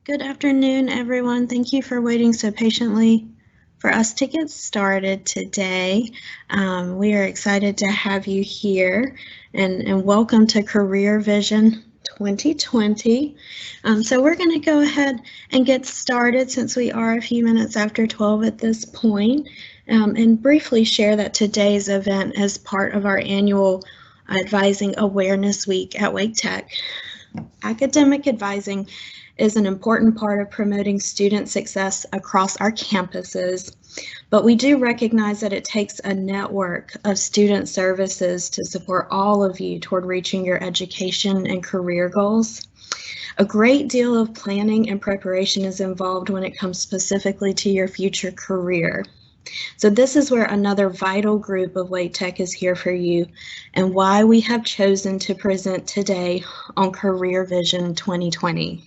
Good afternoon, everyone. Thank you for waiting so patiently for us to get started today. We are excited to have you here and welcome to Career Vision 2020. So we're going to go ahead and get started since we are a few minutes after 12 at this point, and briefly share that today's event is part of our annual Advising Awareness Week at Wake Tech. Academic advising is an important part of promoting student success across our campuses, but we do recognize that it takes a network of student services to support all of you toward reaching your education and career goals. A great deal of planning and preparation is involved when it comes specifically to your future career. So this is where another vital group of Wake Tech is here for you and why we have chosen to present today on Career Vision 2020.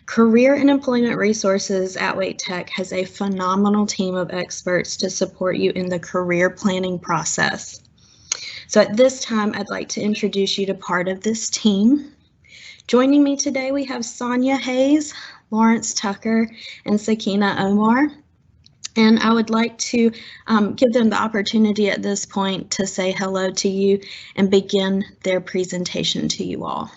Career and Employment Resources at Wake Tech has a phenomenal team of experts to support you in the career planning process. So at this time, I'd like to introduce you to part of this team. Joining me today, we have Sonia Hayes, Lawrence Tucker, and Sakina Omar. And I would like to give them the opportunity at this point to say hello to you and begin their presentation to you all.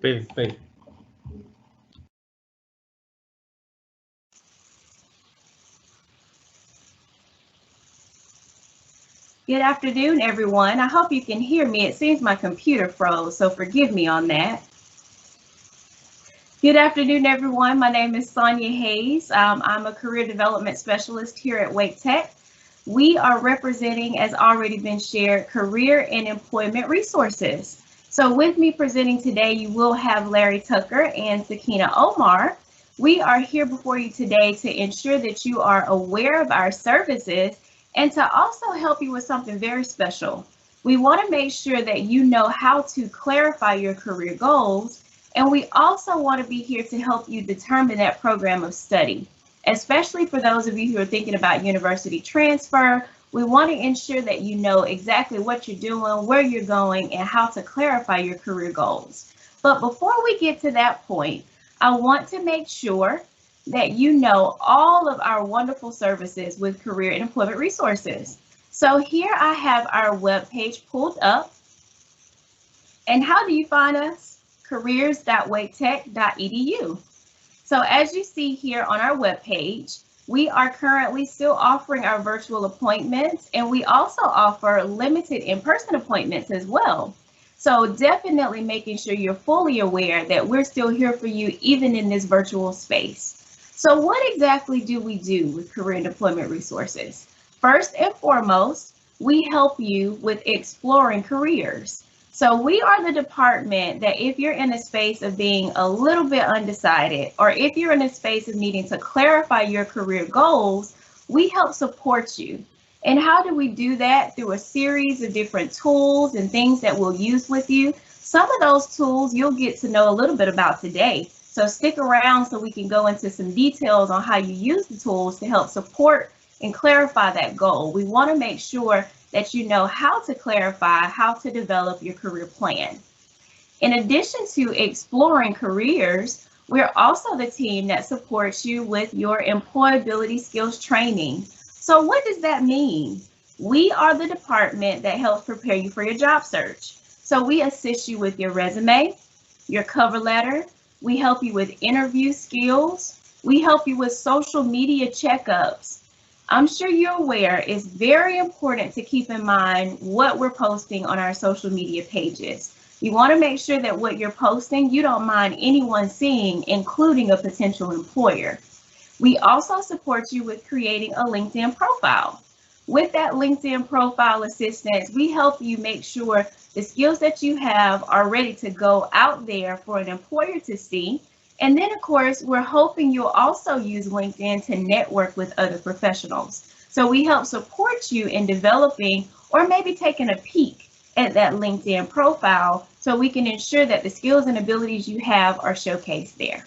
Please. Good afternoon, everyone. I hope you can hear me. It seems my computer froze, so forgive me on that. Good afternoon, everyone. My name is Sonia Hayes. I'm a career development specialist here at Wake Tech. We are representing, as already been shared, career and employment resources. So with me presenting today, you will have Larry Tucker and Sakina Omar. We are here before you today to ensure that you are aware of our services and to also help you with something very special. We want to make sure that you know how to clarify your career goals, and we also want to be here to help you determine that program of study. Especially for those of you who are thinking about university transfer, we want to ensure that you know exactly what you're doing, where you're going, and how to clarify your career goals. But before we get to that point, I want to make sure that you know all of our wonderful services with career and employment resources. So here I have our webpage pulled up. And how do you find us? careers.waketech.edu. So as you see here on our webpage, we are currently still offering our virtual appointments, and we also offer limited in-person appointments as well. So definitely making sure you're fully aware that we're still here for you even in this virtual space. So what exactly do we do with career and employment resources? First and foremost, we help you with exploring careers. So we are the department that if you're in a space of being a little bit undecided, or if you're in a space of needing to clarify your career goals, we help support you. And how do we do that? Through a series of different tools and things that we'll use with you. Some of those tools you'll get to know a little bit about today. So stick around so we can go into some details on how you use the tools to help support and clarify that goal. We want to make sure that you know how to clarify, how to develop your career plan. In addition to exploring careers, we're also the team that supports you with your employability skills training. So what does that mean? We are the department that helps prepare you for your job search. So we assist you with your resume, your cover letter. We help you with interview skills. We help you with social media checkups. I'm sure you're aware it's very important to keep in mind what we're posting on our social media pages. You want to make sure that what you're posting, you don't mind anyone seeing, including a potential employer. We also support you with creating a LinkedIn profile. With that LinkedIn profile assistance, we help you make sure The skills that you have are ready to go out there for an employer to see. And then, of course, we're hoping you'll also use LinkedIn to network with other professionals. So we help support you in developing or maybe taking a peek at that LinkedIn profile so we can ensure that the skills and abilities you have are showcased there.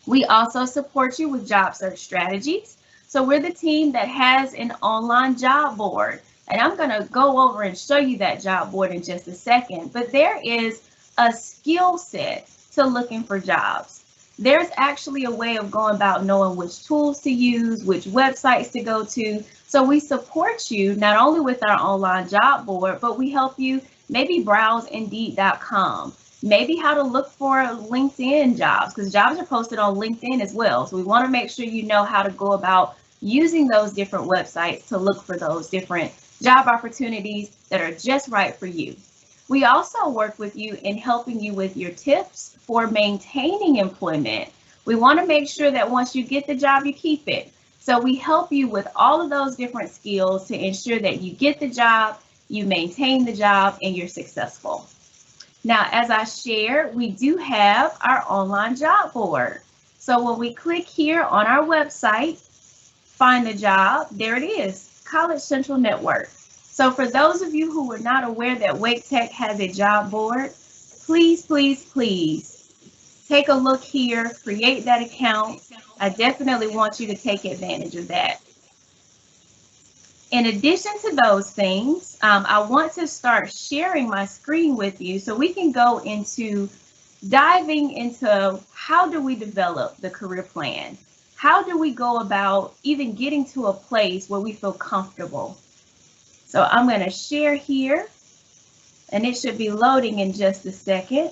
We also support you with job search strategies. So we're the team that has an online job board. And I'm going to go over and show you that job board in just a second. But there is a skill set to looking for jobs. There's actually a way of going about knowing which tools to use, which websites to go to. So we support you not only with our online job board, but we help you maybe browse Indeed.com, maybe how to look for LinkedIn jobs, because jobs are posted on LinkedIn as well. So we want to make sure you know how to go about using those different websites to look for those different job opportunities that are just right for you. We also work with you in helping you with your tips for maintaining employment. We want to make sure that once you get the job, you keep it. So we help you with all of those different skills to ensure that you get the job, you maintain the job, and you're successful. Now, as I shared, we do have our online job board. So when we click here on our website, find the job, there it is, College Central Network. So for those of you who were not aware that Wake Tech has a job board, please, please, please take a look here, create that account. I definitely want you to take advantage of that. In addition to those things, I want to start sharing my screen with you so we can go into diving into how do we develop the career plan? How do we go about even getting to a place where we feel comfortable? So I'm going to share here, and it should be loading in just a second.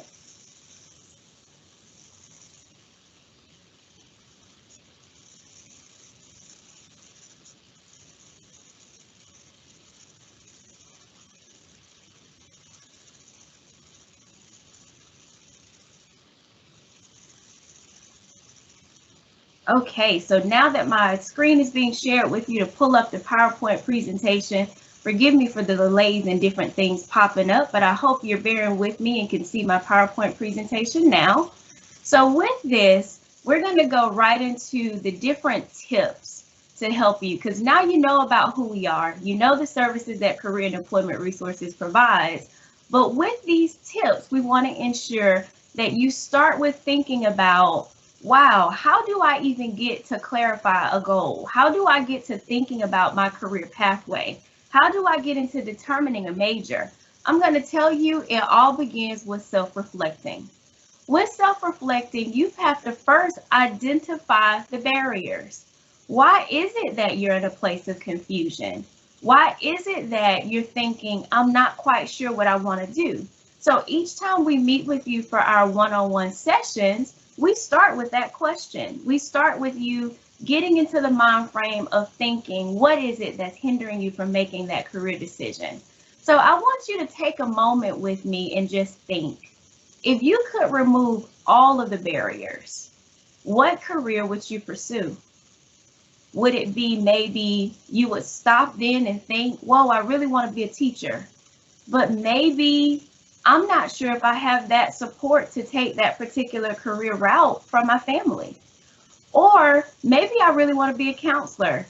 Okay, so now that my screen is being shared with you to pull up the PowerPoint presentation, forgive me for the delays and different things popping up, but I hope you're bearing with me and can see my PowerPoint presentation now. So with this, we're going to go right into the different tips to help you, because now you know about who we are, you know the services that Career and Employment Resources provides, but with these tips, we want to ensure that you start with thinking about, wow, how do I even get to clarify a goal? How do I get to thinking about my career pathway? How do I get into determining a major? I'm going to tell you, it all begins with self-reflecting. With self-reflecting, you have to first identify the barriers. Why is it that you're in a place of confusion? Why is it that you're thinking, I'm not quite sure what I want to do? So each time we meet with you for our one-on-one sessions, we start with that question. We start with you getting into the mind frame of thinking, what is it that's hindering you from making that career decision? So I want you to take a moment with me and just think. If you could remove all of the barriers, what career would you pursue? Would it be maybe you would stop then and think, whoa, I really want to be a teacher, but maybe I'm not sure if I have that support to take that particular career route from my family. Or maybe I really want to be a counselor,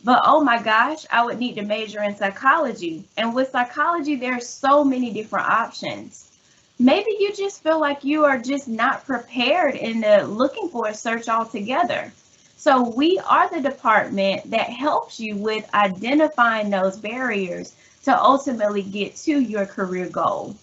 but oh my gosh, I would need to major in psychology. And with psychology, there are so many different options. Maybe you just feel like you are just not prepared in the looking for a search altogether. So we are the department that helps you with identifying those barriers to ultimately get to your career goal.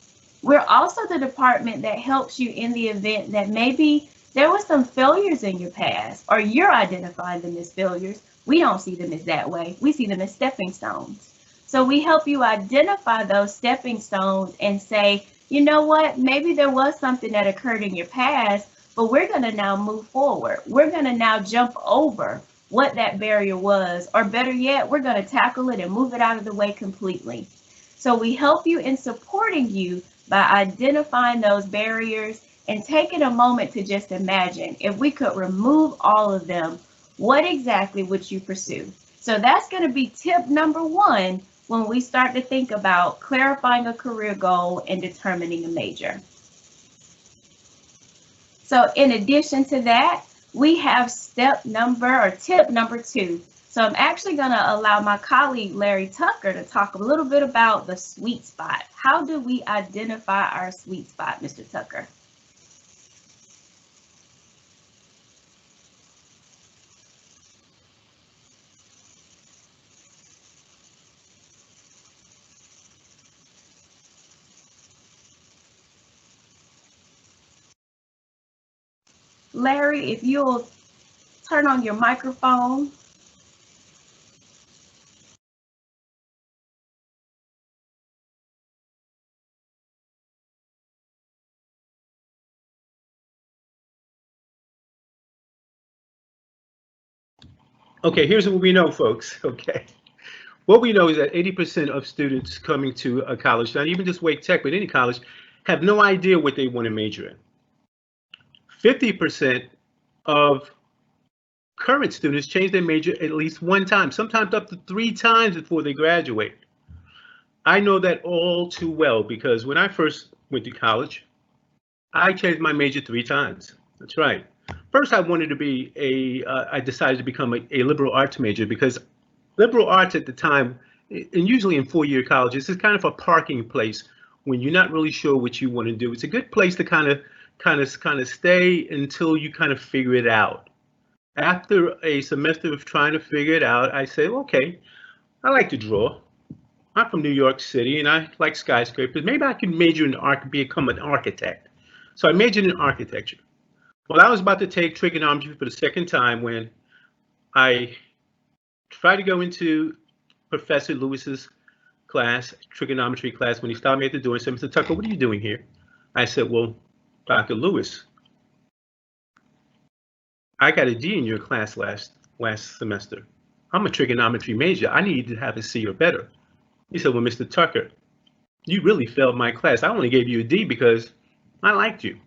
We're also the department that helps you in the event that maybe there were some failures in your past, or you're identifying them as failures. We don't see them as that way. We see them as stepping stones. So we help you identify those stepping stones and say, you know what, maybe there was something that occurred in your past, but we're going to now move forward. We're going to now jump over what that barrier was, or better yet, we're going to tackle it and move it out of the way completely. So we help you in supporting you by identifying those barriers and taking a moment to just imagine, if we could remove all of them, what exactly would you pursue? So that's going to be tip number one. when we start to think about clarifying a career goal and determining a major. So in addition to that, we have tip number 2. So I'm actually going to allow my colleague Larry Tucker to talk a little bit about the sweet spot. How do we identify our sweet spot, Mr. Tucker? Larry, if you'll turn on your microphone. Okay, here's what we know, folks. Okay. What we know is that 80% of students coming to a college, not even just Wake Tech, but any college, have no idea what they want to major in. 50% of current students change their major at least one time, sometimes up to 3 times before they graduate. I know that all too well because when I first went to college, I changed my major 3 times. That's right. First, I decided to become a liberal arts major because liberal arts at the time, and usually in 4-year colleges, is kind of a parking place when you're not really sure what you want to do. It's a good place to kind of stay until you kind of figure it out. After a semester of trying to figure it out, I said, okay, I like to draw. I'm from New York City and I like skyscrapers. Maybe I can major in become an architect. So I majored in architecture. Well, I was about to take trigonometry for the second time when I tried to go into Professor Lewis's class, trigonometry class, when he stopped me at the door and said, Mr. Tucker, what are you doing here? I said, well, Dr. Lewis, I got a D in your class last semester. I'm a trigonometry major. I need to have a C or better. He said, well, Mr. Tucker, you really failed my class. I only gave you a D because I liked you.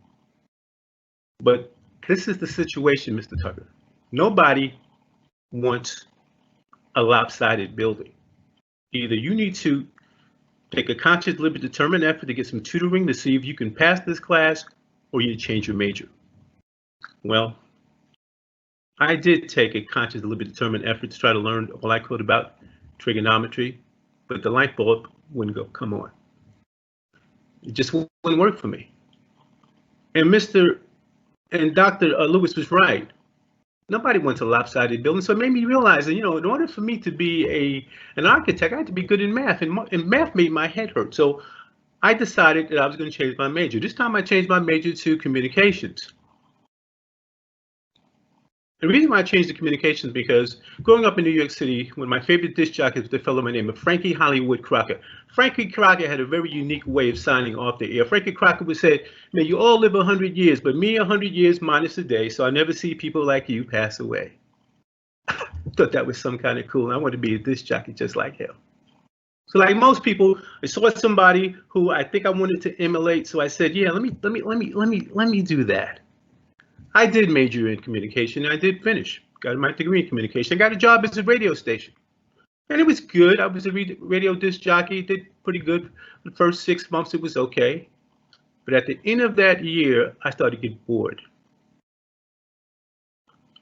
But this is the situation, Mr. Tucker. Nobody wants a lopsided building. Either you need to take a conscious, deliberate, determined effort to get some tutoring to see if you can pass this class, or you change your major. Well, I did take a conscious, deliberate, determined effort to try to learn all I could about trigonometry, but the light bulb wouldn't come on. It just wouldn't work for me. And Dr. Lewis was right. Nobody wants a lopsided building, so it made me realize that, in order for me to be an architect, I had to be good in math, and math made my head hurt. So I decided that I was going to change my major. This time I changed my major to communications. The reason why I changed to communications is because growing up in New York City, one of my favorite disc jockeys was a fellow by the name of Frankie Hollywood Crocker. Frankie Crocker had a very unique way of signing off the air. Frankie Crocker would say, "May you all live 100 years, but me 100 years minus a day, so I never see people like you pass away." I thought that was some kind of cool. I wanted to be a disc jockey just like him. So like most people, I saw somebody who I think I wanted to emulate, so I said, "Yeah, let me do that." I did major in communication. I did finish. Got my degree in communication. I got a job as a radio station, and it was good. I was a radio disc jockey. Did pretty good. The first 6 months, it was okay. But at the end of that year, I started to get bored.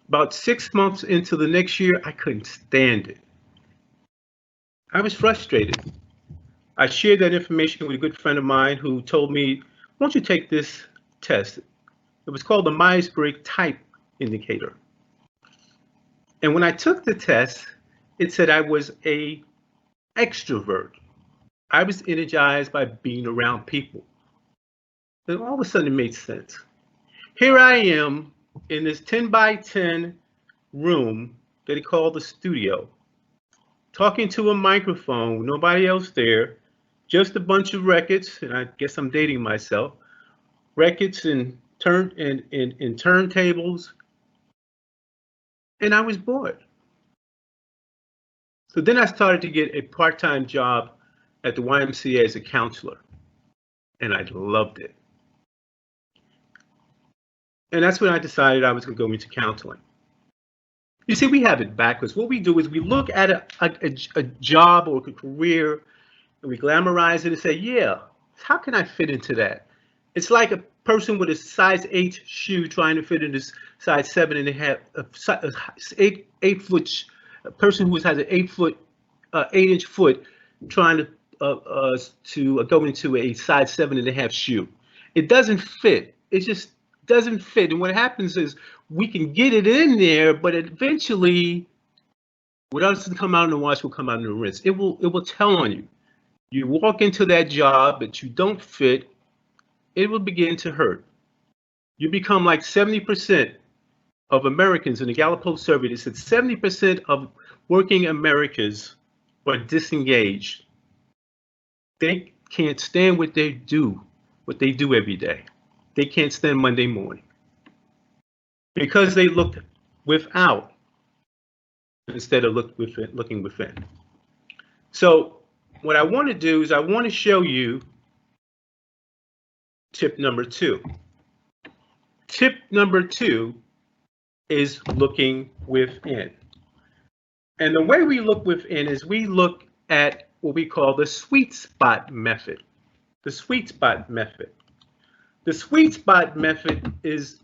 About 6 months into the next year, I couldn't stand it. I was frustrated. I shared that information with a good friend of mine who told me, "Why don't you take this test?" It was called the Myers-Briggs Type Indicator. And when I took the test, it said I was an extrovert. I was energized by being around people. And all of a sudden it made sense. Here I am in this 10 by 10 room that they call the studio, talking to a microphone, nobody else there, just a bunch of records, and I guess I'm dating myself, records and turntables, and I was bored. So then I started to get a part-time job at the YMCA as a counselor, and I loved it. And that's when I decided I was going to go into counseling. You see, we have it backwards. What we do is we look at a job or a career and we glamorize it and say, yeah, how can I fit into that? It's like a person with a size 8 shoe trying to fit in this size 7.5, eight foot, a person who has an 8-inch foot trying to go into a size 7.5 shoe. It doesn't fit. It just doesn't fit. And what happens is we can get it in there, but eventually what else doesn't come out in the wash will come out in the rinse. It will tell on you. You walk into that job that you don't fit, it will begin to hurt. You become like 70% of Americans in the Gallup poll survey. They said 70% of working Americans are disengaged. They can't stand what they do every day. They can't stand Monday morning because they looked without instead of looking within. So what I want to do is I want to show you tip number 2. Tip number 2 is looking within. And the way we look within is we look at what we call the sweet spot method. The sweet spot method. The sweet spot method is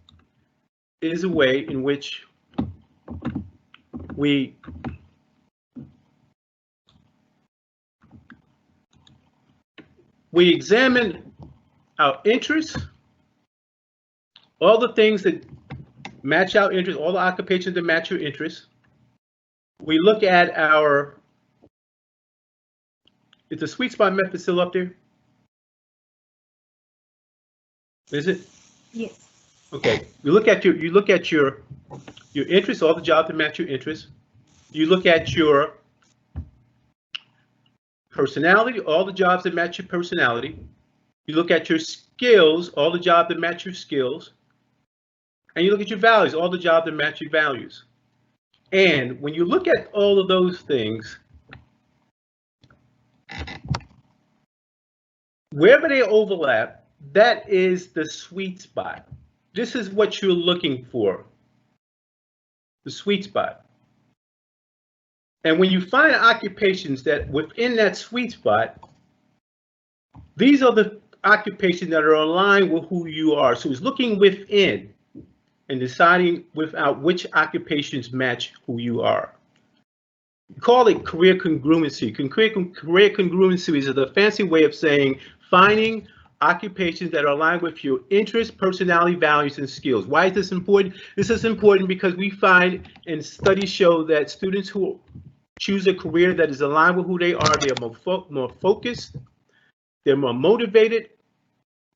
a way in which we examine our interests, all the things that match our interests, all the occupations that match your interests. We look at is the sweet spot method still up there? Is it? Yes. Okay. You look at your interests, all the jobs that match your interests. You look at your personality, all the jobs that match your personality. You look at your skills, all the jobs that match your skills. And you look at your values, all the jobs that match your values. And when you look at all of those things, wherever they overlap, that is the sweet spot. This is what you're looking for, the sweet spot. And when you find occupations that within that sweet spot, these are the occupations that are aligned with who you are. So it's looking within and deciding without which occupations match who you are. We call it career congruency. Career congruency is the fancy way of saying finding occupations that are aligned with your interests, personality, values, and skills. Why is this important? This is important because we find and studies show that students who choose a career that is aligned with who they are, they are more focused, they're more motivated,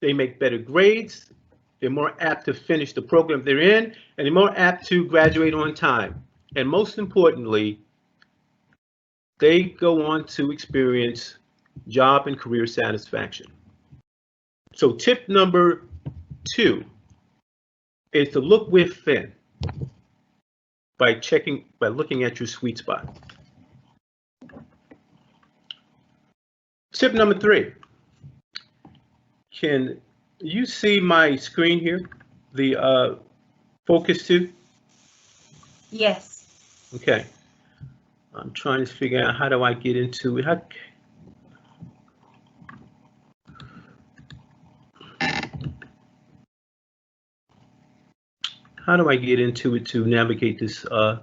they make better grades, they're more apt to finish the program they're in, and they're more apt to graduate on time. And most importantly, they go on to experience job and career satisfaction. So tip number 2 is to look within by looking at your sweet spot. Tip number 3. Can you see my screen here? The focus 2? Yes. Okay. I'm trying to figure out how do I get into it. How do I get into it to navigate this? Let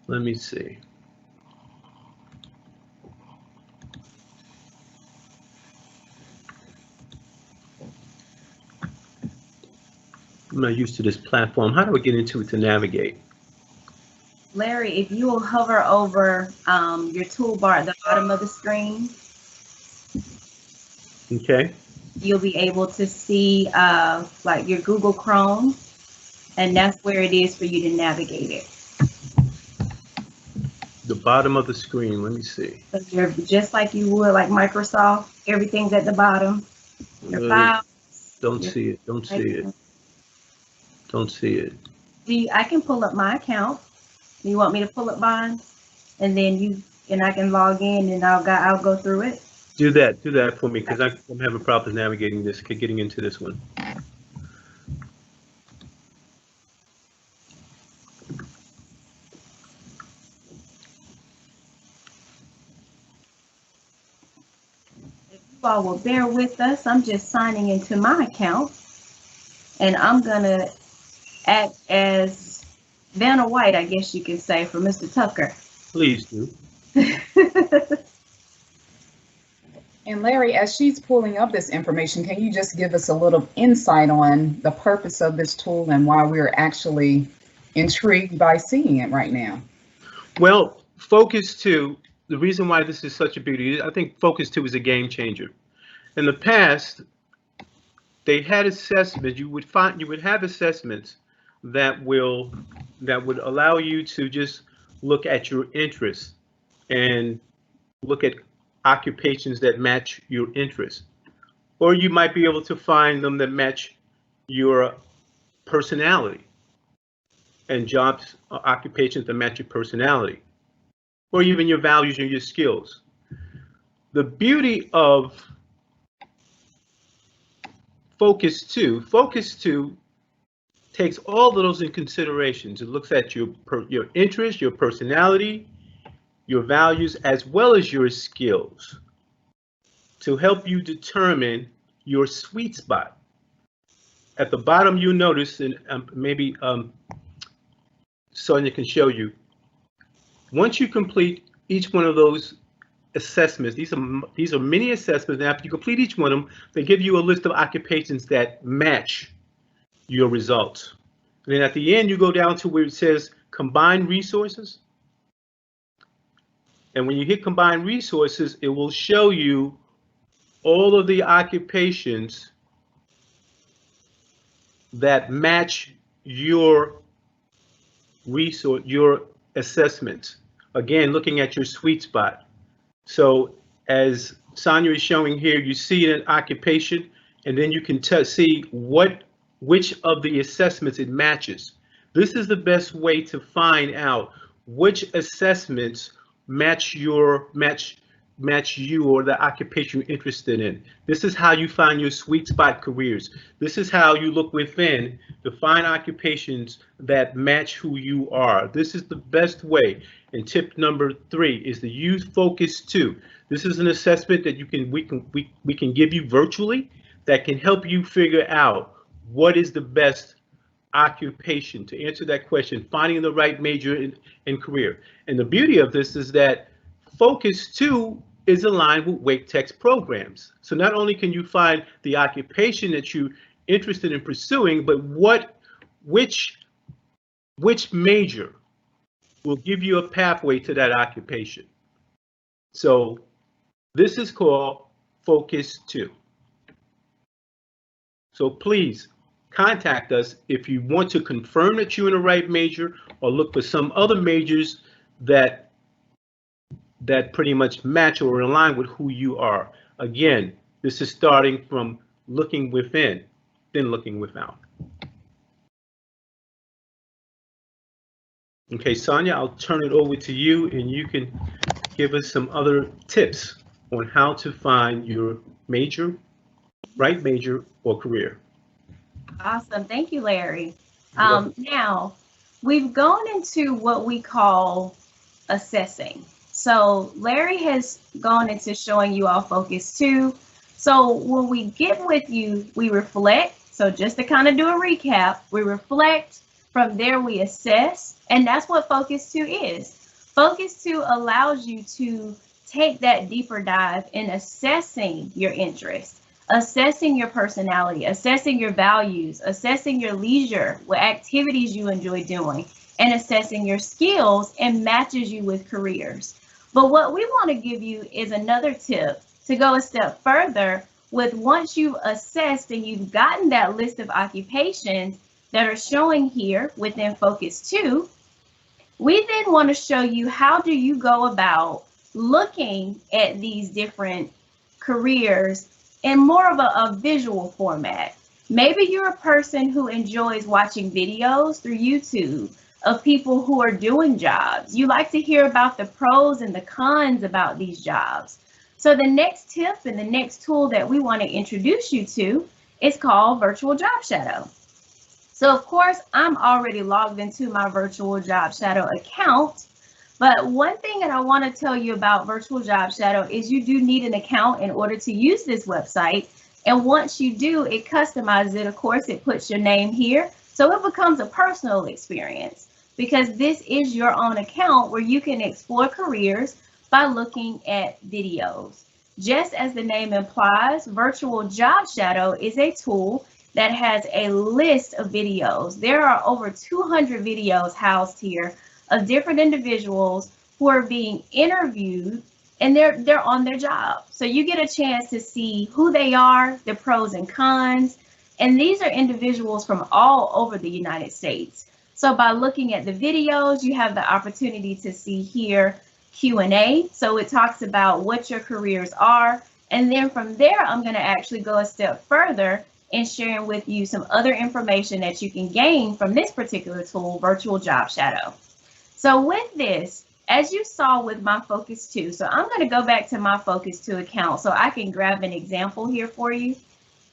me see. I'm not used to this platform. How do I get into it to navigate? Larry, if you will hover over your toolbar at the bottom of the screen, Okay. you'll be able to see like your Google Chrome, and that's where it is for you to navigate it. The bottom of the screen, let me see. So you're just like you would like Microsoft, everything's at the bottom. Your files. Don't see it, don't see it. Don't see it. I can pull up my account. You want me to pull up mine? And then I can log in and I'll go through it. Do that for me, because I'm having problems navigating this, getting into this one. all will bear with us. I'm just signing into my account, and I'm gonna act as Vanna White, I guess you can say, for Mr. Tucker. Please do. And Larry, as she's pulling up this information, can you just give us a little insight on the purpose of this tool and why we're actually intrigued by seeing it right now? Well, Focus 2, the reason why this is such a beauty, I think Focus 2 is a game changer. In the past, they had assessments, you would have assessments that would allow you to just look at your interests and look at occupations that match your interests. Or you might be able to find them that match your personality and jobs, occupations that match your personality, or even your values and your skills. The beauty of Focus 2 takes all of those in considerations. It looks at your interest, your personality, your values, as well as your skills to help you determine your sweet spot. At the bottom, you notice, and maybe Sonia can show you, once you complete each one of those assessments, these are mini assessments, and after you complete each one of them, they give you a list of occupations that match your results. And then at the end, you go down to where it says combine resources. And when you hit combine resources, it will show you all of the occupations that match your resource, your assessments. Again, looking at your sweet spot. So as Sonia is showing here, you see an occupation, and then you can see which of the assessments it matches. This is the best way to find out which assessments match you or the occupation you're interested in. This is how you find your sweet spot careers. This is how you look within to find occupations that match who you are. This is the best way. And tip number 3 is to use Focus 2. This is an assessment that we can give you virtually that can help you figure out what is the best occupation to answer that question, finding the right major and career. And the beauty of this is that Focus 2 is aligned with Wake Tech's programs. So not only can you find the occupation that you're interested in pursuing, but which major will give you a pathway to that occupation. So this is called Focus 2. So please contact us if you want to confirm that you're in the right major or look for some other majors that pretty much match or align with who you are. Again, this is starting from looking within, then looking without. Okay, Sonia, I'll turn it over to you and you can give us some other tips on how to find your major, right major or career. Awesome. Thank you, Larry. Now, we've gone into what we call assessing. So Larry has gone into showing you all Focus 2. So when we get with you, we reflect. So just to kind of do a recap, we reflect. From there, we assess. And that's what Focus 2 is. Focus 2 allows you to take that deeper dive in assessing your interests, assessing your personality, assessing your values, assessing your leisure, what activities you enjoy doing, and assessing your skills, and matches you with careers. But what we want to give you is another tip to go a step further with once you've assessed and you've gotten that list of occupations that are showing here within Focus 2, we then want to show you how do you go about looking at these different careers in more of a visual format. Maybe you're a person who enjoys watching videos through YouTube of people who are doing jobs. You like to hear about the pros and the cons about these jobs. So the next tip and the next tool that we want to introduce you to is called Virtual Job Shadow. So of course, I'm already logged into my Virtual Job Shadow account, But one thing that I want to tell you about Virtual Job Shadow is you do need an account in order to use this website. And once you do, it customizes it. Of course, it puts your name here. So it becomes a personal experience because this is your own account where you can explore careers by looking at videos. Just as the name implies, Virtual Job Shadow is a tool that has a list of videos. There are over 200 videos housed here of different individuals who are being interviewed and they're on their job. So you get a chance to see who they are, their pros and cons, and these are individuals from all over the United States. So by looking at the videos, you have the opportunity to see here Q&A. So it talks about what your careers are. And then from there, I'm going to actually go a step further in sharing with you some other information that you can gain from this particular tool, Virtual Job Shadow. So with this, as you saw with my Focus 2, so I'm going to go back to my Focus 2 account so I can grab an example here for you.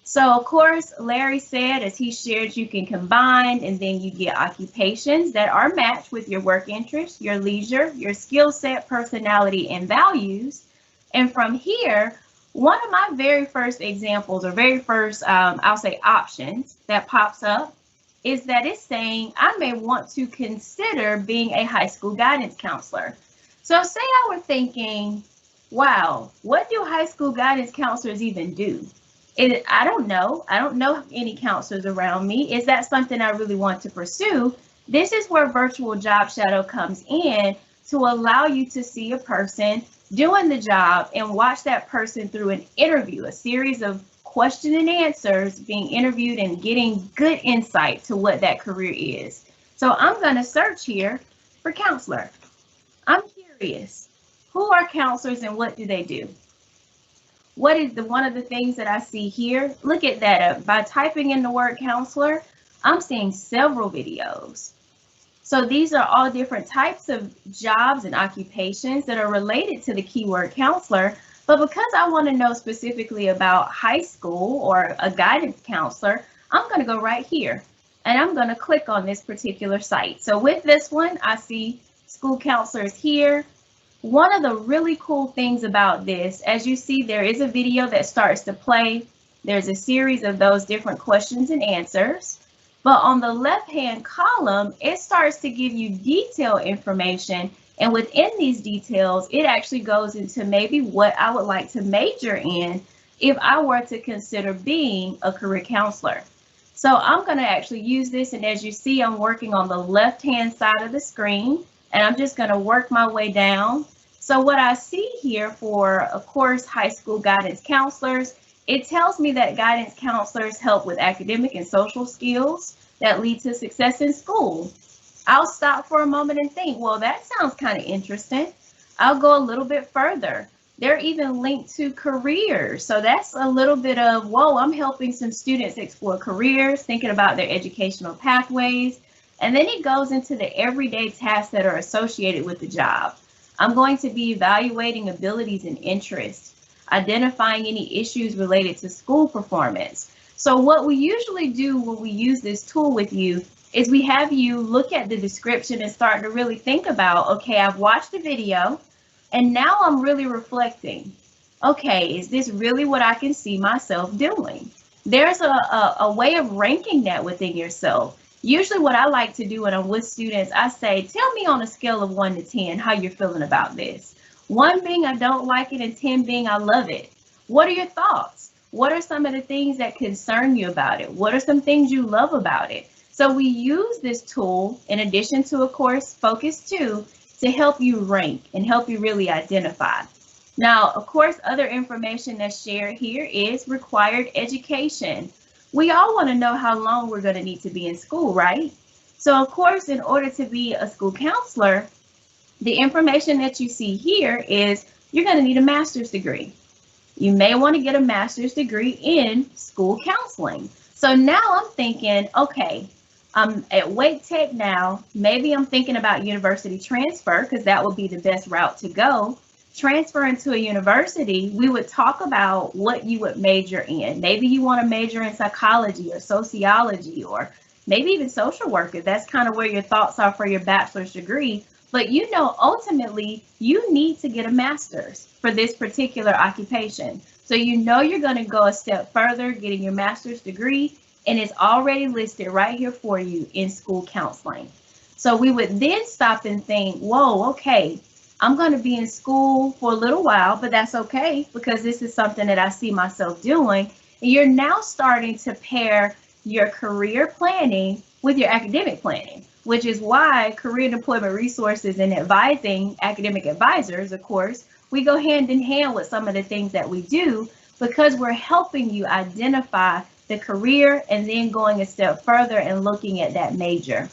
So of course, Larry said, as he shared, you can combine and then you get occupations that are matched with your work interests, your leisure, your skill set, personality, and values. And from here, one of my very first examples or very first, I'll say options that pops up is that it's saying I may want to consider being a high school guidance counselor. So say I were thinking, wow, what do high school guidance counselors even do? I don't know. I don't know any counselors around me. Is that something I really want to pursue? This is where Virtual Job Shadow comes in to allow you to see a person doing the job and watch that person through an interview, a series of question and answers, being interviewed and getting good insight to what that career is. So I'm going to search here for counselor. I'm curious, who are counselors and what do they do? What is one of the things that I see here? Look at that. By typing in the word counselor, I'm seeing several videos. So these are all different types of jobs and occupations that are related to the keyword counselor. But because I want to know specifically about high school or a guidance counselor, I'm going to go right here and I'm going to click on this particular site. So with this one, I see school counselors here. One of the really cool things about this, as you see, there is a video that starts to play. There's a series of those different questions and answers. But on the left-hand column, it starts to give you detailed information. And within these details, it actually goes into maybe what I would like to major in if I were to consider being a career counselor. So I'm going to actually use this. And as you see, I'm working on the left-hand side of the screen. And I'm just going to work my way down. So what I see here for, of course, high school guidance counselors, it tells me that guidance counselors help with academic and social skills that lead to success in school. I'll stop for a moment and think, well, that sounds kind of interesting. I'll go a little bit further. They're even linked to careers. So that's a little bit of, whoa, I'm helping some students explore careers, thinking about their educational pathways. And then it goes into the everyday tasks that are associated with the job. I'm going to be evaluating abilities and interests, identifying any issues related to school performance. So what we usually do when we use this tool with you is we have you look at the description and start to really think about, okay, I've watched the video and now I'm really reflecting. Okay, is this really what I can see myself doing? There's a way of ranking that within yourself. Usually what I like to do when I'm with students, I say, tell me on a scale of 1 to 10 how you're feeling about this. 1 being I don't like it and 10 being I love it. What are your thoughts? What are some of the things that concern you about it? What are some things you love about it? So we use this tool in addition to, of course, Focus 2 to help you rank and help you really identify. Now, of course, other information that's shared here is required education. We all want to know how long we're going to need to be in school, right? So, of course, in order to be a school counselor, the information that you see here is you're going to need a master's degree. You may want to get a master's degree in school counseling. So now I'm thinking, okay, I'm at Wake Tech now. Maybe I'm thinking about university transfer because that would be the best route to go. Transfer into a university, we would talk about what you would major in. Maybe you want to major in psychology or sociology or maybe even social work if that's kind of where your thoughts are for your bachelor's degree. But you know, ultimately, you need to get a master's for this particular occupation. So you know you're going to go a step further, getting your master's degree, and it's already listed right here for you in school counseling. So we would then stop and think, whoa, okay, I'm going to be in school for a little while, but that's okay because this is something that I see myself doing. And you're now starting to pair your career planning with your academic planning, which is why career and employment resources and advising academic advisors, of course, we go hand in hand with some of the things that we do because we're helping you identify the career and then going a step further and looking at that major.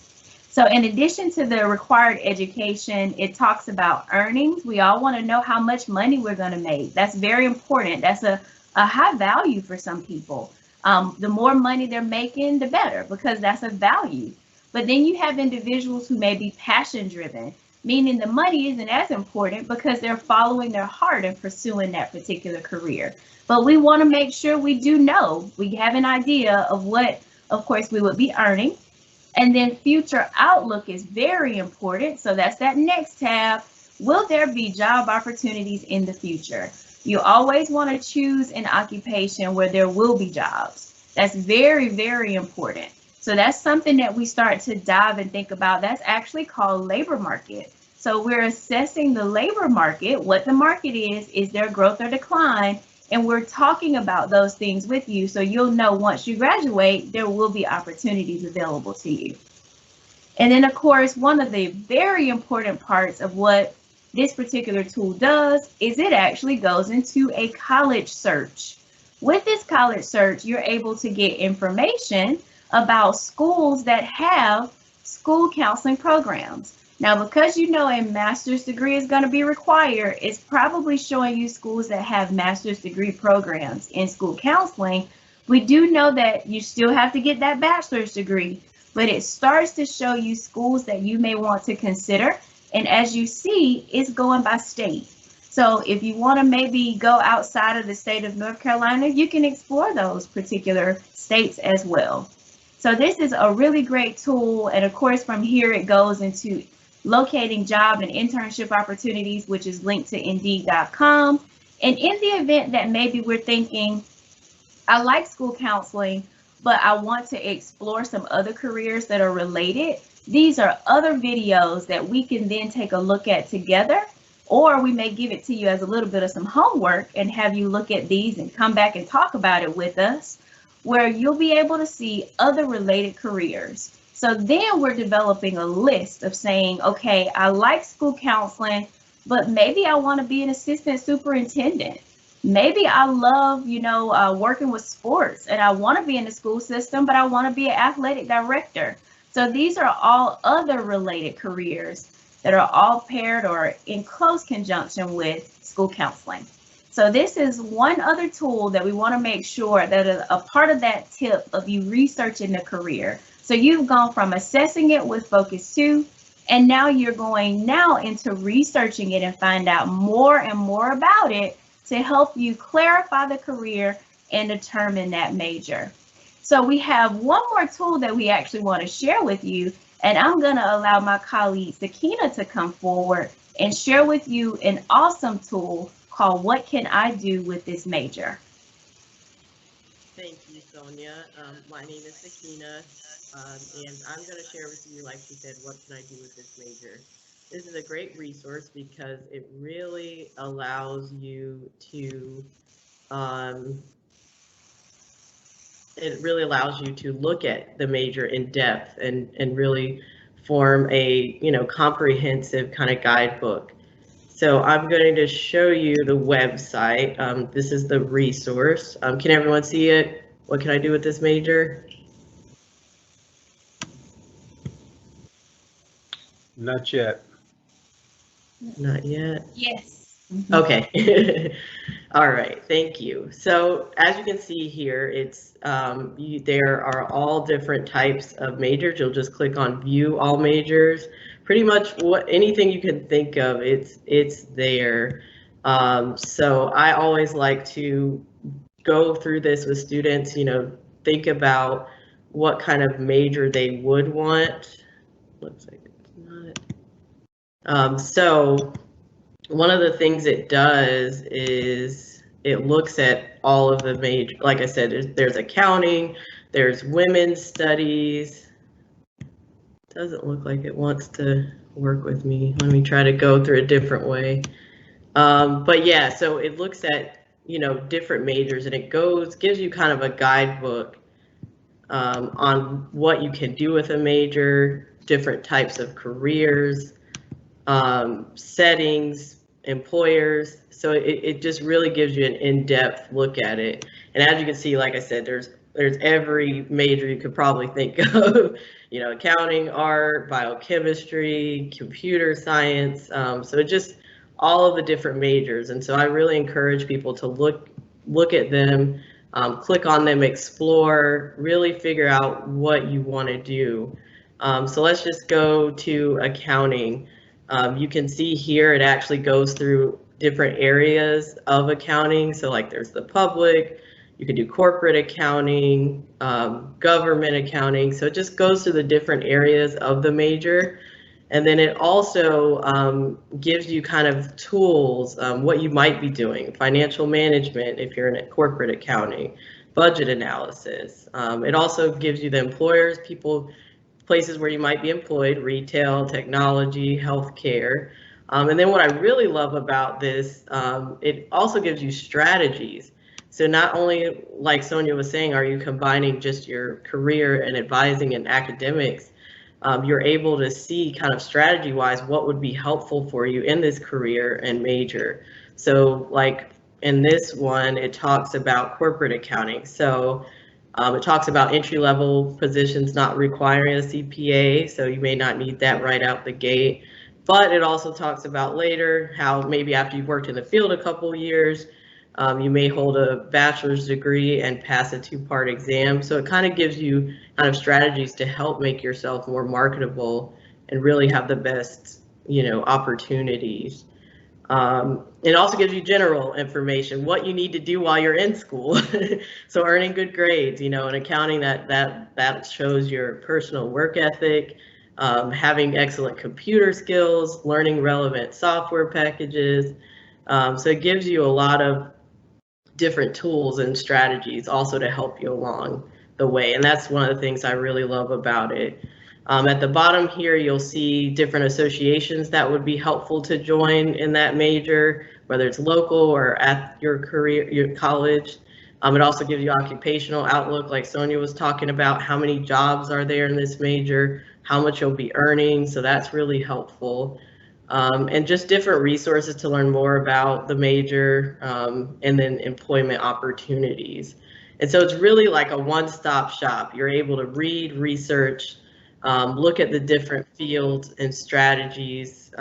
So in addition to the required education, it talks about earnings. We all want to know how much money we're going to make. That's very important. That's a high value for some people. The more money they're making, the better, because that's a value. But then you have individuals who may be passion driven, meaning the money isn't as important because they're following their heart and pursuing that particular career. But we want to make sure we do know, we have an idea of what, of course, we would be earning. And then future outlook is very important. So that's that next tab. Will there be job opportunities in the future? You always want to choose an occupation where there will be jobs. That's very, very important. So that's something that we start to dive and think about. That's actually called labor market. So we're assessing the labor market, what the market is there growth or decline? And we're talking about those things with you. So you'll know once you graduate, there will be opportunities available to you. And then of course, one of the very important parts of what this particular tool does is it actually goes into a college search. With this college search, you're able to get information about schools that have school counseling programs. Now, because you know a master's degree is going to be required, it's probably showing you schools that have master's degree programs in school counseling. We do know that you still have to get that bachelor's degree, but it starts to show you schools that you may want to consider. And as you see, it's going by state. So if you want to maybe go outside of the state of North Carolina, you can explore those particular states as well. So this is a really great tool. And of course, from here, it goes into locating job and internship opportunities, which is linked to Indeed.com. And in the event that maybe we're thinking, I like school counseling, but I want to explore some other careers that are related, these are other videos that we can then take a look at together, or we may give it to you as a little bit of some homework and have you look at these and come back and talk about it with us, where you'll be able to see other related careers. So then we're developing a list of saying, okay, I like school counseling, but maybe I want to be an assistant superintendent. Maybe I love, working with sports and I want to be in the school system, but I want to be an athletic director. So these are all other related careers that are all paired or in close conjunction with school counseling. So this is one other tool that we want to make sure that a part of that tip of you researching the career. So you've gone from assessing it with Focus 2, and now you're going into researching it and find out more and more about it to help you clarify the career and determine that major. So we have one more tool that we actually want to share with you, and I'm going to allow my colleague Sakina to come forward and share with you an awesome tool called What Can I Do with This Major? Thank you, Sonia. My name is Sakina, and I'm going to share with you, like she said, what can I do with this major? This is a great resource because it really allows you to look at the major in depth and really form a comprehensive kind of guidebook. So I'm going to show you the website. This is the resource. Can everyone see it? What can I do with this major? Not yet. Not yet. Yes. Okay. All right. Thank you. So as you can see here, it's there are all different types of majors. You'll just click on View All Majors. Pretty much anything you can think of, it's there. So I always like to go through this with students. Think about what kind of major they would want. Looks like it's not. So one of the things it does is it looks at all of the major, like I said, there's accounting, there's women's studies. Doesn't look like it wants to work with me. Let me try to go through a different way. But yeah, so it looks at, you know, different majors, and it gives you kind of a guidebook on what you can do with a major, different types of careers, settings, employers. So it just really gives you an in-depth look at it. And as you can see, like I said, there's every major you could probably think of, you know, accounting, art, biochemistry, computer science. So it just all of the different majors. And so I really encourage people to look at them, click on them, explore, really figure out what you want to do. So let's just go to accounting. You can see here it actually goes through different areas of accounting. So like there's the public, you can do corporate accounting, government accounting. So it just goes through the different areas of the major. And then it also gives you kind of tools, what you might be doing, financial management if you're in corporate accounting, budget analysis. It also gives you the employers, places where you might be employed, retail, technology, healthcare. And then what I really love about this, it also gives you strategies. So not only, like Sonia was saying, are you combining just your career and advising and academics, you're able to see kind of strategy-wise what would be helpful for you in this career and major. So like in this one, it talks about corporate accounting. So it talks about entry-level positions not requiring a CPA, so you may not need that right out the gate. But it also talks about later how maybe after you've worked in the field a couple years, you may hold a bachelor's degree and pass a 2-part exam. So it kind of gives you kind of strategies to help make yourself more marketable and really have the best, you know, opportunities. It also gives you general information, what you need to do while you're in school. So earning good grades, you know, in accounting that shows your personal work ethic, having excellent computer skills, learning relevant software packages. So it gives you a lot of different tools and strategies also to help you along the way. And that's one of the things I really love about it. At the bottom here, you'll see different associations that would be helpful to join in that major, whether it's local or at your college. It also gives you occupational outlook, like Sonia was talking about, how many jobs are there in this major, how much you'll be earning. So that's really helpful. And just different resources to learn more about the major, and then employment opportunities. And so it's really like a one-stop shop. You're able to read, research, look at the different fields and strategies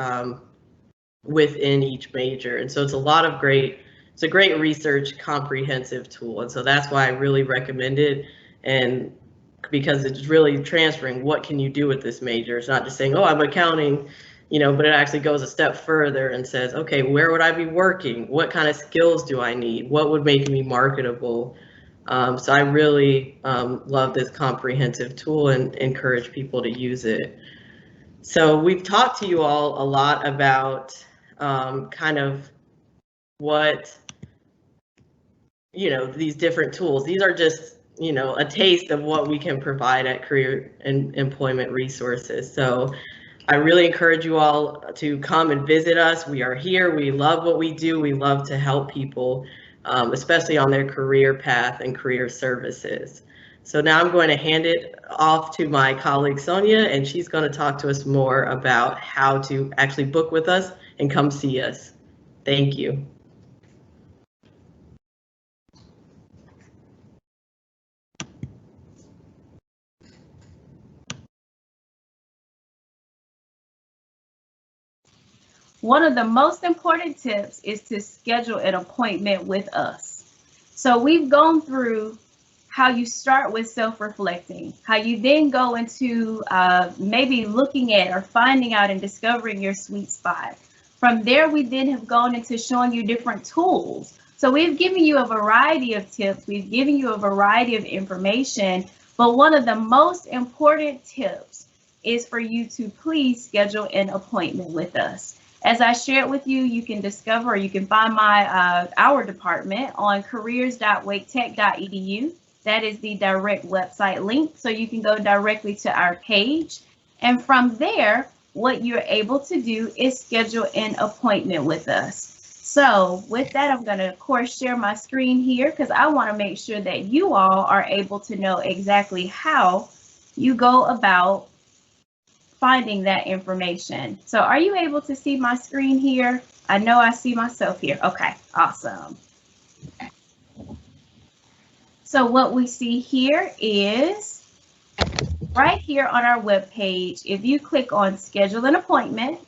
within each major. And so it's a great research comprehensive tool. And so that's why I really recommend it. And because it's really transferring what can you do with this major. It's not just saying, oh, I'm accounting, you know, but it actually goes a step further and says, okay, where would I be working? What kind of skills do I need? What would make me marketable? So I really love this comprehensive tool and encourage people to use it. So we've talked to you all a lot about kind of what, you know, these different tools. These are just, you know, a taste of what we can provide at Career and Employment Resources. So I really encourage you all to come and visit us. We are here. We love what we do. We love to help people, especially on their career path and career services. So now I'm going to hand it off to my colleague Sonia, and she's going to talk to us more about how to actually book with us and come see us. Thank you. One of the most important tips is to schedule an appointment with us. So we've gone through how you start with self-reflecting, how you then go into maybe looking at or finding out and discovering your sweet spot. From there, we then have gone into showing you different tools. So we've given you a variety of tips, we've given you a variety of information, but one of the most important tips is for you to please schedule an appointment with us. As I shared with you, you can discover, or you can find our department on careers.waketech.edu. That is the direct website link, so you can go directly to our page. And from there, what you're able to do is schedule an appointment with us. So with that, I'm going to, of course, share my screen here because I want to make sure that you all are able to know exactly how you go about finding that information. So are you able to see my screen here? I know I see myself here. Okay, awesome. So what we see here is right here on our webpage, if you click on schedule an appointment,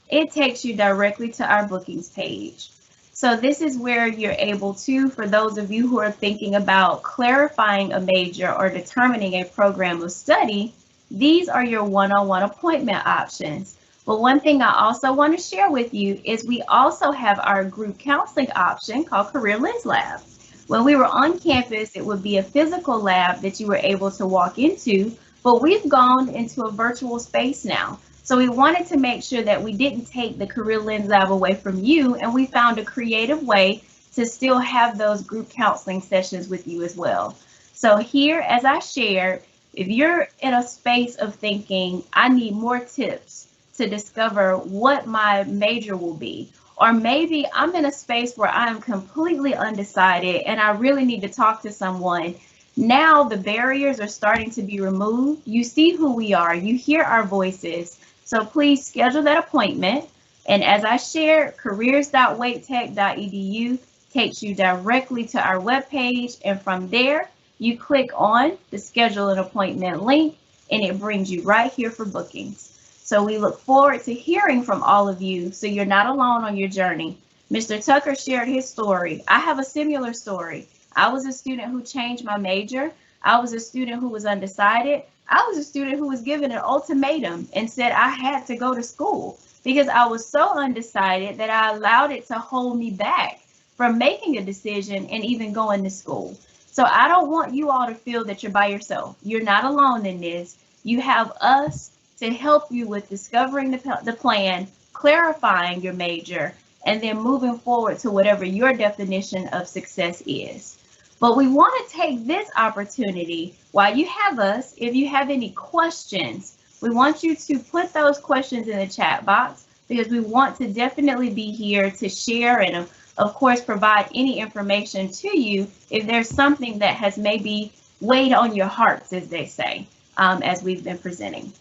it takes you directly to our bookings page. So this is where you're able to, for those of you who are thinking about clarifying a major or determining a program of study, these are your one-on-one appointment options. But one thing I also want to share with you is we also have our group counseling option called Career Lens Lab. When we were on campus, it would be a physical lab that you were able to walk into, but we've gone into a virtual space now. So we wanted to make sure that we didn't take the Career Lens Lab away from you, and we found a creative way to still have those group counseling sessions with you as well. So here, as I shared, if you're in a space of thinking, I need more tips to discover what my major will be, or maybe I'm in a space where I'm completely undecided and I really need to talk to someone. Now the barriers are starting to be removed. You see who we are, you hear our voices. So please schedule that appointment. And as I shared, careers.waketech.edu takes you directly to our webpage. And from there, you click on the schedule an appointment link and it brings you right here for bookings. So we look forward to hearing from all of you so you're not alone on your journey. Mr. Tucker shared his story. I have a similar story. I was a student who changed my major. I was a student who was undecided. I was a student who was given an ultimatum and said I had to go to school because I was so undecided that I allowed it to hold me back from making a decision and even going to school. So I don't want you all to feel that you're by yourself. You're not alone in this. You have us to help you with discovering the plan, clarifying your major, and then moving forward to whatever your definition of success is. But we want to take this opportunity while you have us, if you have any questions, we want you to put those questions in the chat box because we want to definitely be here to share and of course provide any information to you if there's something that has maybe weighed on your hearts, as they say, as we've been presenting.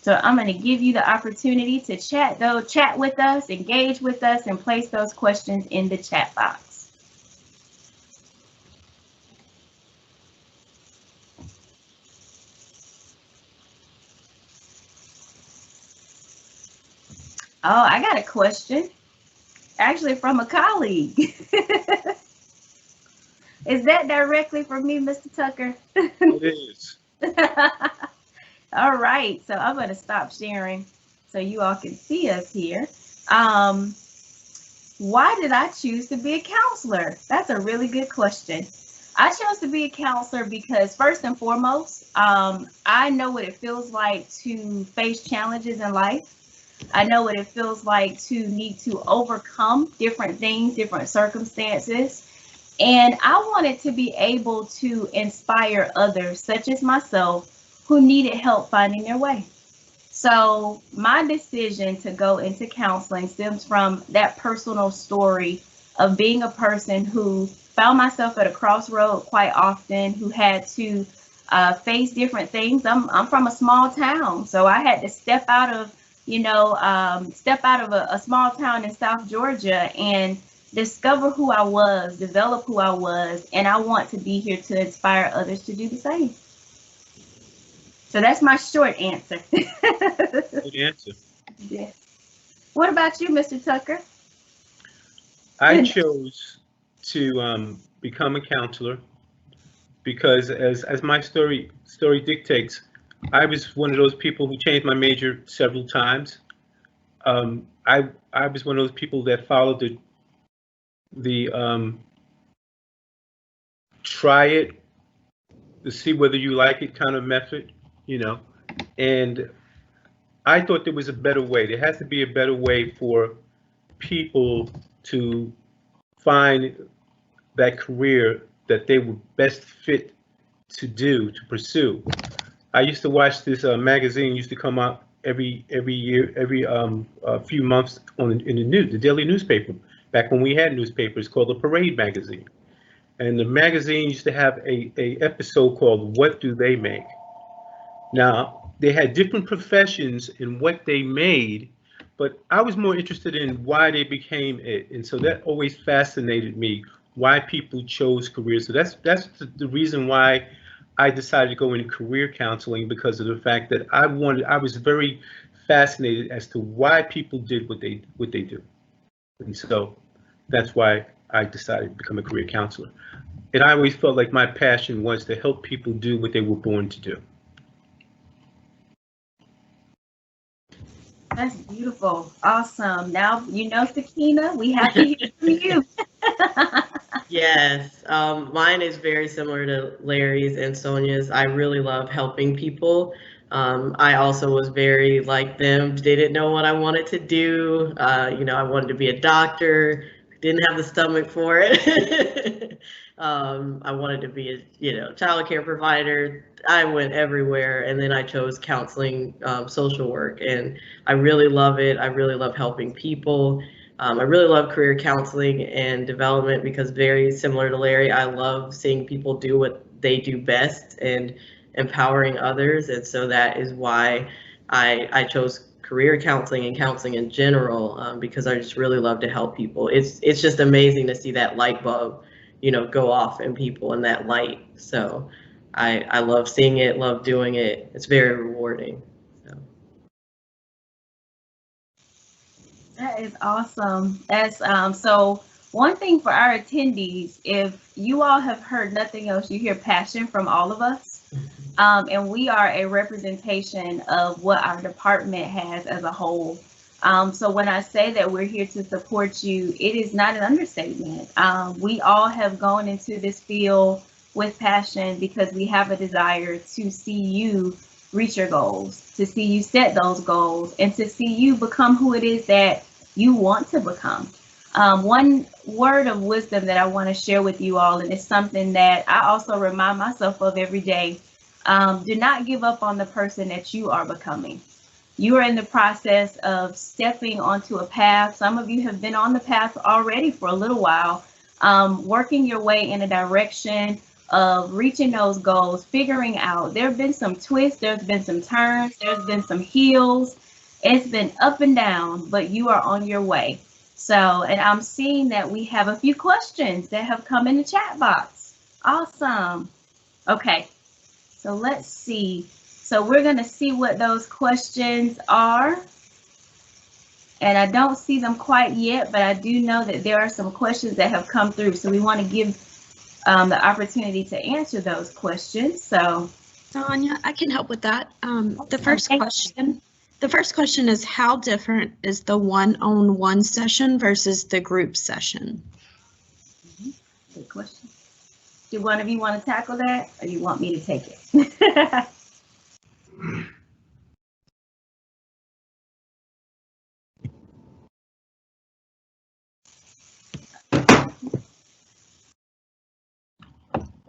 So I'm going to give you the opportunity to chat with us, engage with us, and place those questions in the chat box. Oh, I got a question, actually from a colleague. Is that directly for me, Mr. Tucker? It is. All right, so I'm going to stop sharing so you all can see us here. Why did I choose to be a counselor? That's a really good question. I chose to be a counselor because first and foremost, I know what it feels like to face challenges in life. I know what it feels like to need to overcome different things, different circumstances. And I wanted to be able to inspire others, such as myself, who needed help finding their way. So my decision to go into counseling stems from that personal story of being a person who found myself at a crossroad quite often, who had to face different things. I'm from a small town, so I had to step out of a small town in South Georgia and discover who I was, develop who I was, and I want to be here to inspire others to do the same. So that's my short answer. Good answer. Yeah. What about you, Mr. Tucker? I chose to become a counselor because, as my story dictates, I was one of those people who changed my major several times. I was one of those people that followed the try it to see whether you like it kind of method, you know. And I thought there was a better way. There has to be a better way for people to find that career that they were best fit to pursue. I used to watch this magazine used to come out every year, every few months in the news, the daily newspaper. Back when we had newspapers, called the Parade magazine, and the magazine used to have a episode called "What Do They Make?" Now they had different professions in what they made, but I was more interested in why they became it, and so that always fascinated me. Why people chose careers. So that's the reason why I decided to go into career counseling, because of the fact that I was very fascinated as to why people did what they do. And so that's why I decided to become a career counselor. And I always felt like my passion was to help people do what they were born to do. That's beautiful. Awesome. Now, Sakina, we have to hear from you. Yes, mine is very similar to Larry's and Sonia's. I really love helping people. I also was very like them, didn't know what I wanted to do. I wanted to be a doctor, didn't have the stomach for it. I wanted to be a child care provider. I went everywhere, and then I chose counseling, social work, and I really love it. I really love helping people. I really love career counseling and development because, very similar to Larry, I love seeing people do what they do best and empowering others. And so that is why I chose career counseling and counseling in general, because I just really love to help people. It's just amazing to see that light bulb, go off in people and that light. So I love seeing it, love doing it. It's very rewarding. That is awesome. That's so one thing for our attendees, if you all have heard nothing else, you hear passion from all of us. And we are a representation of what our department has as a whole. So when I say that we're here to support you, it is not an understatement. We all have gone into this field with passion because we have a desire to see you reach your goals, to see you set those goals, and to see you become who it is that you want to become. One word of wisdom that I want to share with you all, and it's something that I also remind myself of every day. Do not give up on the person that you are becoming. You are in the process of stepping onto a path. Some of you have been on the path already for a little while, working your way in a direction of reaching those goals, figuring out there have been some twists, there's been some turns, there's been some heels. It's been up and down, but you are on your way. So, and I'm seeing that we have a few questions that have come in the chat box. Awesome. Okay, so let's see. So we're going to see what those questions are. And I don't see them quite yet, but I do know that there are some questions that have come through. So we want to give the opportunity to answer those questions. So, Sonia, I can help with that. The first question is, how different is the one-on-one session versus the group session? Good question. Do one of you want to tackle that, or you want me to take it?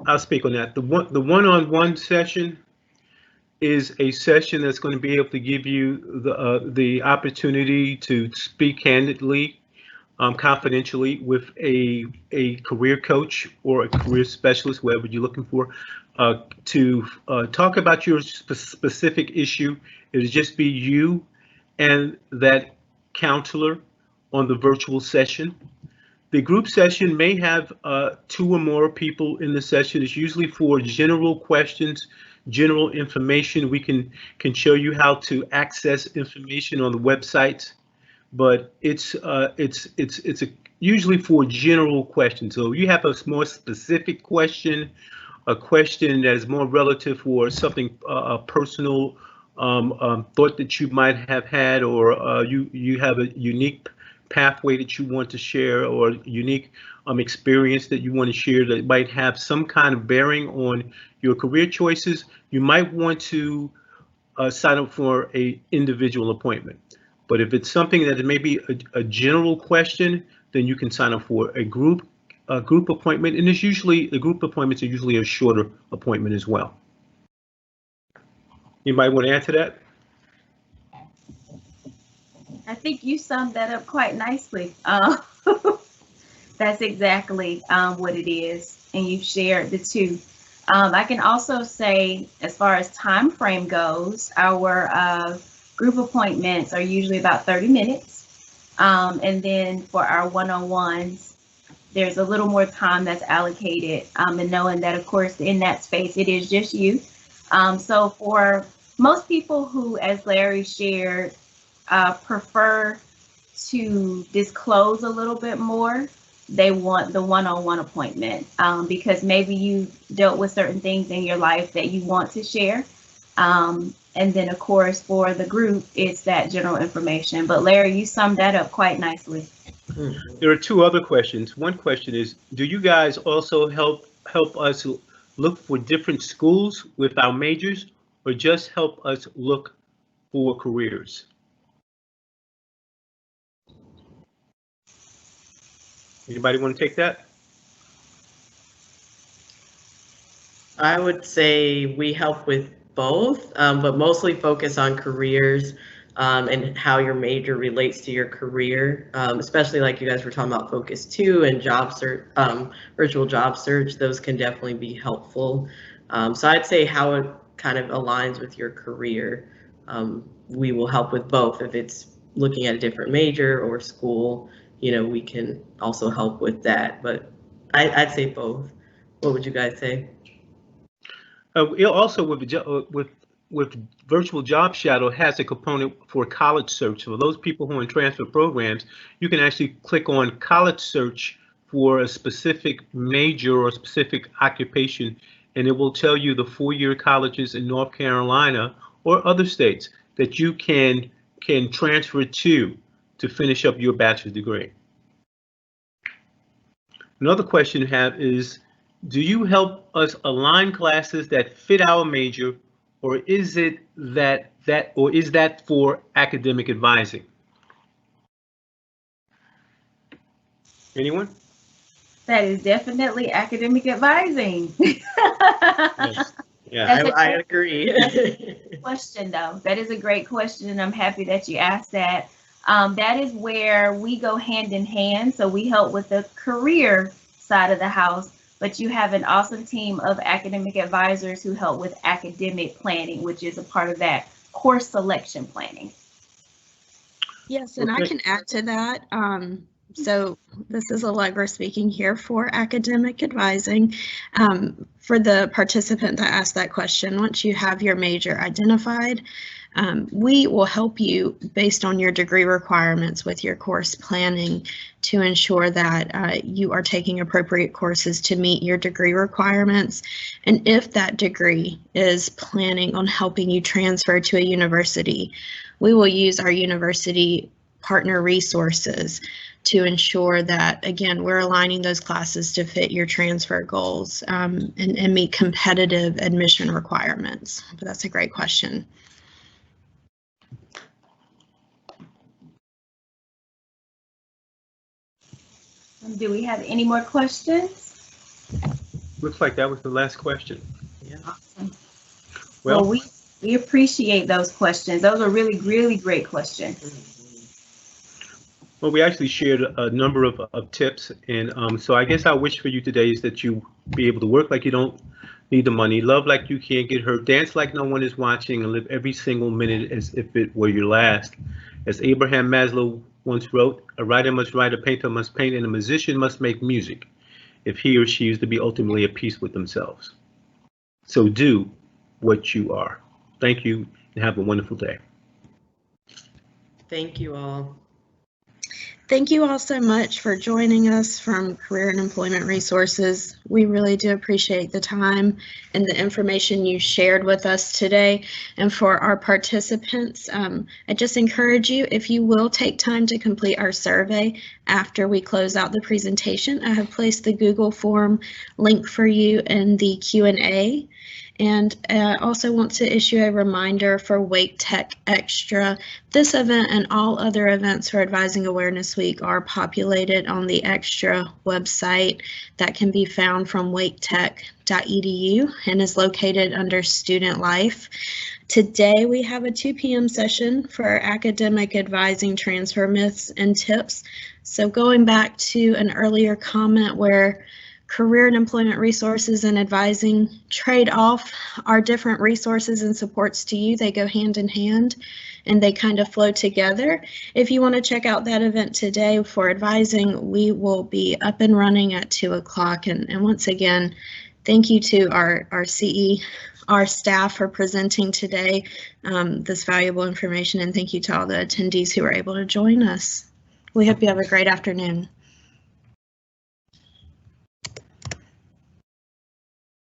I'll speak on that. The one-on-one session is a session that's going to be able to give you the opportunity to speak candidly, confidentially with a career coach or a career specialist, whatever you're looking for, to talk about your specific issue. It'll just be you and that counselor on the virtual session. The group session may have 2 or more people in the session. It's usually for general questions, general information. We can show you how to access information on the website, but it's usually for general questions. So if you have a more specific question, a question that is more relative for something personal thought that you might have had, or you have a unique pathway that you want to share, or unique experience that you want to share that might have some kind of bearing on your career choices, you might want to sign up for a individual appointment. But if it's something that may be a general question, then you can sign up for a group appointment, and it's usually, the group appointments are usually a shorter appointment as well. Anybody want to add to that? I think you summed that up quite nicely. That's exactly what it is, and you've shared the two. I can also say, as far as time frame goes, our group appointments are usually about 30 minutes. And then for our one-on-ones, there's a little more time that's allocated, and knowing that, of course, in that space, it is just you. So for most people who, as Larry shared, prefer to disclose a little bit more, they want the one-on-one appointment, because maybe you dealt with certain things in your life that you want to share. And then, of course, for the group, it's that general information. But Larry, you summed that up quite nicely. There are two other questions. One question is, do you guys also help us look for different schools with our majors, or just help us look for careers? Anybody want to take that? I would say we help with both, but mostly focus on careers and how your major relates to your career, especially like you guys were talking about Focus 2 and job search, virtual job search. Those can definitely be helpful. So I'd say how it kind of aligns with your career. We will help with both. If it's looking at a different major or school, you know, we can also help with that. But I'd say both. What would you guys say? Also, with Virtual Job Shadow has a component for college search. For those people who are in transfer programs, you can actually click on college search for a specific major or specific occupation, and it will tell you the four-year colleges in North Carolina or other states that you can transfer to finish up your bachelor's degree. Another question you have is, do you help us align classes that fit our major, or is it that for academic advising? Anyone? That is definitely academic advising. Yes. Yeah, I agree. Question though, that is a great question, and I'm happy that you asked that. That is where we go hand in hand. So we help with the career side of the house, but you have an awesome team of academic advisors who help with academic planning, which is a part of that course selection planning. Yes, and I can add to that. So this is Allegra speaking here for academic advising. For the participant that asked that question, once you have your major identified, we will help you based on your degree requirements with your course planning to ensure that you are taking appropriate courses to meet your degree requirements. And if that degree is planning on helping you transfer to a university, we will use our university partner resources to ensure that, again, we're aligning those classes to fit your transfer goals and meet competitive admission requirements. But that's a great question. Do we have any more questions? Looks like that was the last question. Yeah. Awesome. Well, we appreciate those questions. Those are really, really great questions. Well, we actually shared a number of tips, and so I guess our wish for you today is that you be able to work like you don't need the money, love like you can't get hurt, dance like no one is watching, and live every single minute as if it were your last. As Abraham Maslow once wrote, a writer must write, a painter must paint, and a musician must make music if he or she is to be ultimately at peace with themselves. So do what you are. Thank you, and have a wonderful day. Thank you all. Thank you all so much for joining us from Career and Employment Resources. We really do appreciate the time and the information you shared with us today. And for our participants, I just encourage you, if you will take time to complete our survey after we close out the presentation. I have placed the Google form link for you in the Q&A. And I also want to issue a reminder for Wake Tech Extra. This event and all other events for Advising Awareness Week are populated on the Extra website that can be found from waketech.edu and is located under Student Life. Today we have a 2 p.m. session for academic advising, transfer myths, and tips. So going back to an earlier comment where career and employment resources and advising trade off our different resources and supports to you. They go hand in hand and they kind of flow together. If you want to check out that event today for advising, we will be up and running at 2 o'clock. And once again, thank you to our CER staff for presenting today this valuable information, and thank you to all the attendees who were able to join us. We hope you have a great afternoon.